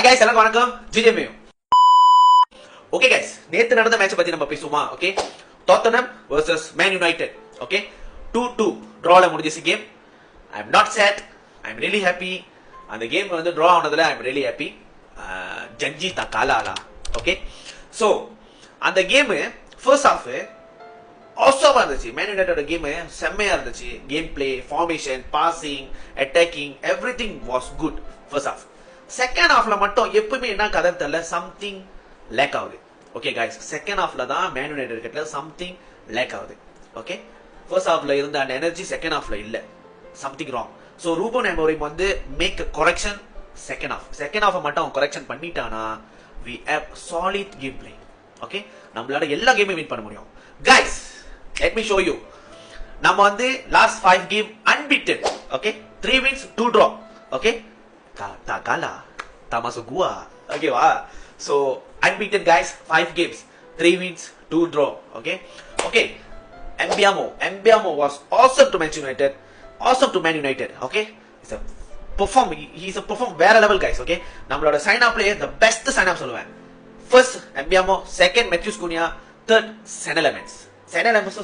Hi guys, எல்லாருக்கும் வணக்கம். ஜிஜேமே. Okay guys, நேத்து நடந்த மேட்ச் பத்தி நம்ம பேசுவோமா? Okay. Tottenham versus Man United. Okay. 2-2 drawல முடிஞ்சிச்சு game. I am not sad. I am really happy. அந்த கேம் வந்து draw ஆனதுல I am really happy. ஜஞ்சி தக்காலாலா. Okay. So, அந்த கேம் first half awesome இருந்துச்சு. Man United கேம் செம்மையா இருந்துச்சு. Game play, formation, passing, attacking, everything was good first half. Second ஹாஃப்ல மட்டும் எப்பவுமே என்ன கதை தெரியல, சம்திங் லேக் ஆகுது. ஓகே கைஸ், செகண்ட் ஹாஃப்ல தான் மேன் யுனைடெட் கிட்ட சம்திங் லேக் ஆகுது. ஓகே, ஃபர்ஸ்ட் ஹாஃப்ல இருந்த அந்த எனர்ஜி செகண்ட் ஹாஃப்ல இல்ல, something wrong. So Ruben Amorim வந்து மேக் கரெக்ஷன் செகண்ட் ஹாஃப் மட்டும் அவன் கரெக்ஷன் பண்ணிட்டானா we have solid game play. Okay, நம்மளால எல்லா கேமையும் வின் பண்ண முடியும். Guys, let me show you. நம்ம வந்து last 5 game unbeaten. Okay, 3 wins 2 draw. Okay, tak kalah, tak masuk gua. Okay wah. So unbeaten guys, 5 games, 3 wins, 2 draw. Okay. Okay. Mbiamo was awesome to Manchester United, awesome to Man United. Okay. He's a perform வேற level guys. Okay. நம்மளோட sign up player the best sign up சொல்லுவேன். First Mbiamo, second Matheus Cunha, third Senne Lammens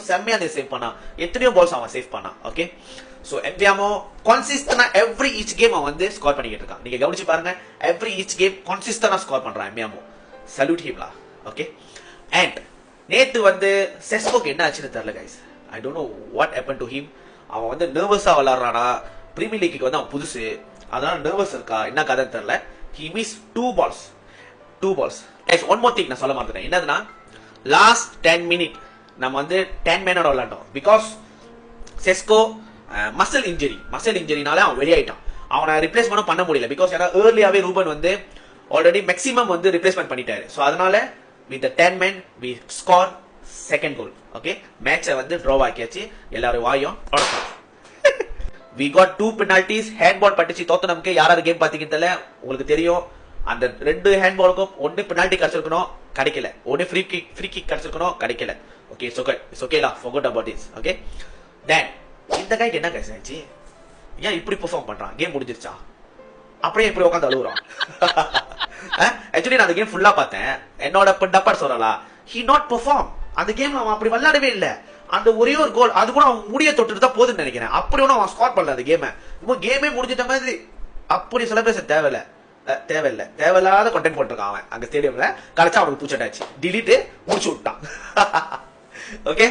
செம்மையா save பண்ணா, எத்தனையோ balls அவன் save பண்ணா. Okay, so Mbeumo கன்சிஸ்டன்டா every each game அவன் வந்து ஸ்கோர் பண்ணிட்டு இருக்கான். நீங்க கவனிச்சு பாருங்க, எவ்ரி ஈச் கேம் கன்சிஸ்டன்டா ஸ்கோர் பண்றான் எம்பியாமோ. சல்யூட் ஹிம்லா. ஓகே, அண்ட் நேத்து வந்து செஸ்கோக்கு என்ன ஆச்சுன்னு தெரியல guys. I don't know what happen to him. அவன் வந்து நர்வஸா விளையாடுறானா, பிரீமியர் லீக்கு வந்து அவன் புதுசு, அதனால நர்வஸ் இருக்கா, என்ன கதைன்னு தெரியல. He miss 2 balls. Guys, one more thing நான் சொல்ல மாட்டேன். என்னதுன்னா, லாஸ்ட் 10 minutes நம்ம வந்து 10 மேனோட விளையாண்டோம். பிகாஸ் செஸ்கோ மசில் இன்ஜரினால அவன் வெளியாயிட்டான். அவனை ரிப்ளேஸ்மெண்ட் பண்ண முடியல. பிகாஸ் ஏன்னா ஏர்லியாவே ரூபன் வந்து ஆல்ரெடி மேக்ஸிமம் வந்து ரிப்ளேஸ்மெண்ட் பண்ணிட்டாரு. ஸோ அதனால with 10 men we score second goal. Okay, மேட்சை வந்து ட்ரா ஆக்கியாச்சு. எல்லாரும் வாயும் we got 2 penalties. ஹேண்ட்பால் பட்டுச்சு டோட்டனம்க்கு. யாராவது கேம் பாத்தீங்கன்னு தெரியல, உங்களுக்கு தெரியும். அந்த 2 ஹேண்ட்பாலுக்கும் ஒன்னு பெனால்டி கிடைச்சிருக்கணும், கிடைக்கல. ஒன்னு ஃப்ரீ கிக் கிடைச்சிருக்கணும், கிடைக்கல. ஓகே, இட்ஸ் ஓகேலா, forgot about this. Okay, then இந்த கைக்கு என்ன கைஸ் ஆச்சு? ஏன் இப்படி பெர்ஃபார்ம் பண்றான்? கேம் முடிஞ்சிருச்சா? அப்படியே இப்படி உட்காந்து அழுகுறான். ஆக்சுவலி நான் அந்த கேம் ஃபுல்லா பார்த்தேன். என்னோட டப்பர் சொல்லலாம், he not perform. அந்த கேம்ல அவன் அப்படி விளையாடவே இல்லை. அந்த ஒரே ஒரு கோல், அது கூட அவன் முடிய தொட்டுட்டு தான் போதுன்னு நினைக்கிறேன். அப்படி ஒன்னும் அவன் ஸ்கோர் பண்ணல அந்த கேமே முடிஞ்சிட்ட மாதிரி. அப்படி செலிப்ரேஷன் தேவையில்லாத கண்டென்ட் போட்டிருக்கான் அவன் அங்க ஸ்டேடியம்ல. கடைச்சா அவனுக்கு பூச்சட்டாச்சு, டிலீட் முடிச்சு விட்டான். ஓகே.